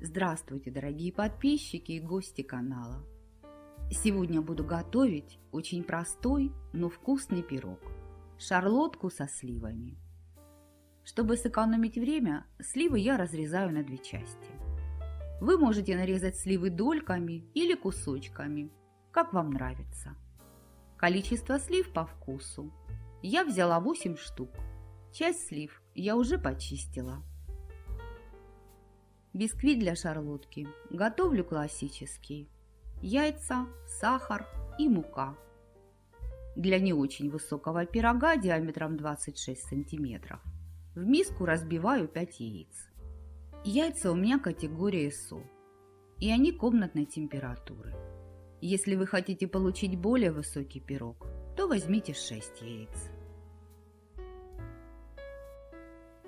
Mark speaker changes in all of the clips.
Speaker 1: Здравствуйте, дорогие подписчики и гости канала. Сегодня буду готовить очень простой, но вкусный пирог – шарлотку со сливами. Чтобы сэкономить время, сливы я разрезаю на две части. Вы можете нарезать сливы дольками или кусочками, как вам нравится. Количество слив по вкусу. Я взяла 8 штук. Часть слив я уже почистила. Бисквит для шарлотки готовлю классический. Яйца, сахар и мука. Для не очень высокого пирога диаметром 26 см в миску разбиваю 5 яиц. Яйца у меня категории СО, и они комнатной температуры. Если вы хотите получить более высокий пирог, то возьмите 6 яиц.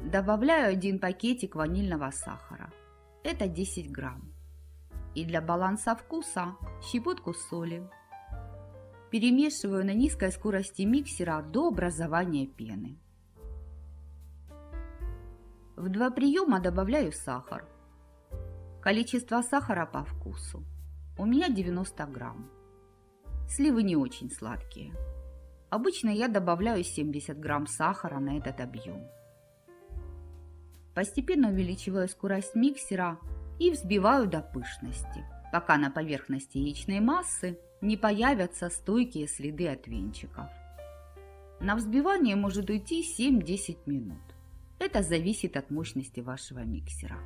Speaker 1: Добавляю 1 пакетик ванильного сахара. Это 10 грамм. И для баланса вкуса щепотку соли. Перемешиваю на низкой скорости миксера до образования пены. В 2 приема добавляю сахар. Количество сахара по вкусу. У меня 90 грамм. Сливы не очень сладкие. Обычно я добавляю 70 грамм сахара на этот объем. Постепенно увеличиваю скорость миксера и взбиваю до пышности, пока на поверхности яичной массы не появятся стойкие следы от венчиков. На взбивание может уйти 7-10 минут. Это зависит от мощности вашего миксера.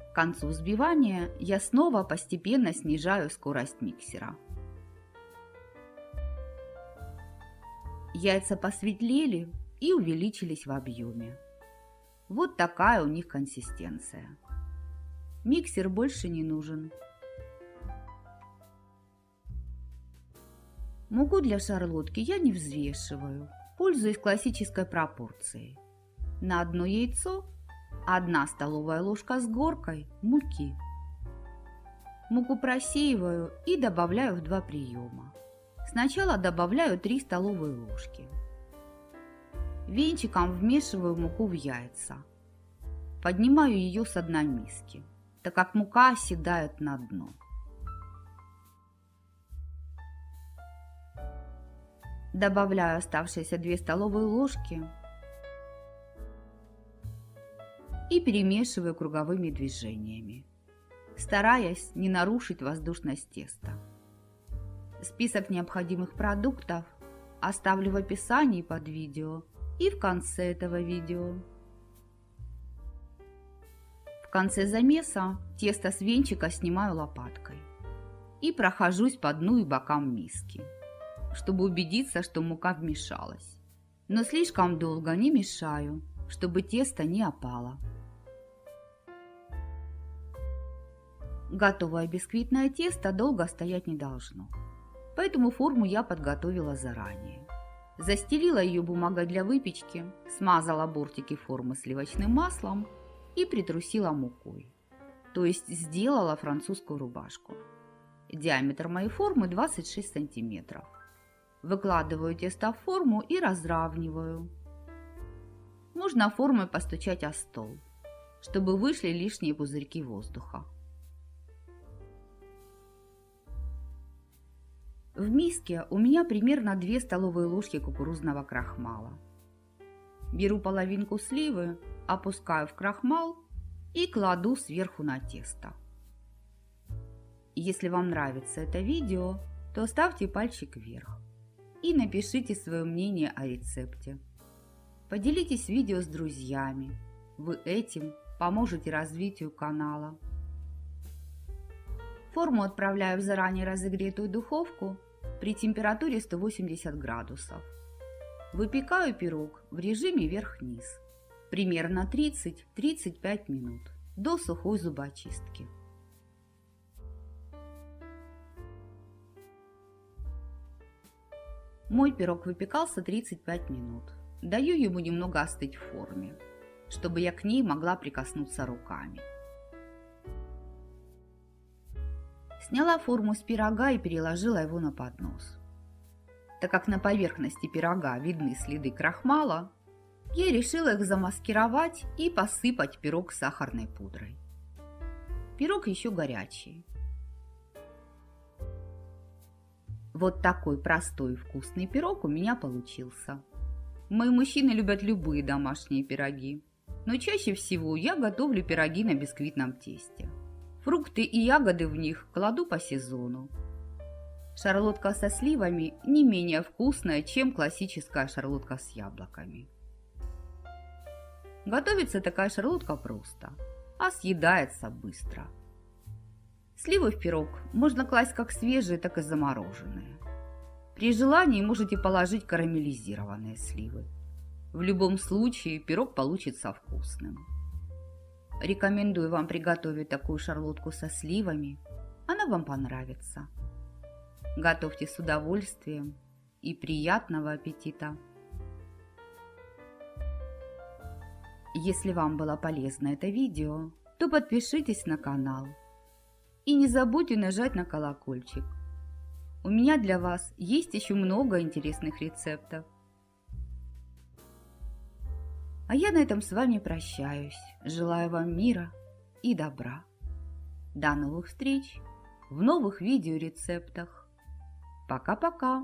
Speaker 1: К концу взбивания я снова постепенно снижаю скорость миксера. Яйца посветлели и увеличились в объеме. Вот такая у них консистенция. Миксер больше не нужен. Муку для шарлотки я не взвешиваю, пользуюсь классической пропорцией. На одно яйцо 1 столовая ложка с горкой муки. Муку просеиваю и добавляю в 2 приема. Сначала добавляю 3 столовые ложки. Венчиком вмешиваю муку в яйца. Поднимаю ее с дна миски, так как мука оседает на дно. Добавляю оставшиеся 2 столовые ложки и перемешиваю круговыми движениями, стараясь не нарушить воздушность теста. Список необходимых продуктов оставлю в описании под видео и в конце этого видео. В конце замеса тесто с венчика снимаю лопаткой и прохожусь по дну и бокам миски, чтобы убедиться, что мука вмешалась. Но слишком долго не мешаю, чтобы тесто не опало. Готовое бисквитное тесто долго стоять не должно, поэтому форму я подготовила заранее. Застелила ее бумагой для выпечки, смазала бортики формы сливочным маслом и притрусила мукой, то есть сделала французскую рубашку. Диаметр моей формы 26 сантиметров. Выкладываю тесто в форму и разравниваю. Можно формой постучать о стол, чтобы вышли лишние пузырьки воздуха. В миске у меня примерно 2 столовые ложки кукурузного крахмала. Беру половинку сливы, опускаю в крахмал и кладу сверху на тесто. Если вам нравится это видео, то ставьте пальчик вверх и напишите свое мнение о рецепте. Поделитесь видео с друзьями, вы этим поможете развитию канала. Форму отправляю в заранее разогретую духовку при температуре 180 градусов. Выпекаю пирог в режиме вверх-вниз примерно 30-35 минут до сухой зубочистки. Мой пирог выпекался 35 минут. Даю ему немного остыть в форме, чтобы я к ней могла прикоснуться руками. Сняла форму с пирога и переложила его на поднос. Так как на поверхности пирога видны следы крахмала, я решила их замаскировать и посыпать пирог сахарной пудрой. Пирог еще горячий. Вот такой простой и вкусный пирог у меня получился. Мои мужчины любят любые домашние пироги, но чаще всего я готовлю пироги на бисквитном тесте. Фрукты и ягоды в них кладу по сезону. Шарлотка со сливами не менее вкусная, чем классическая шарлотка с яблоками. Готовится такая шарлотка просто, а съедается быстро. Сливы в пирог можно класть как свежие, так и замороженные. При желании можете положить карамелизированные сливы. В любом случае пирог получится вкусным. Рекомендую вам приготовить такую шарлотку со сливами. Она вам понравится. Готовьте с удовольствием и приятного аппетита! Если вам было полезно это видео, то подпишитесь на канал и не забудьте нажать на колокольчик. У меня для вас есть еще много интересных рецептов. А я на этом с вами прощаюсь. Желаю вам мира и добра. До новых встреч в новых видеорецептах. Пока-пока!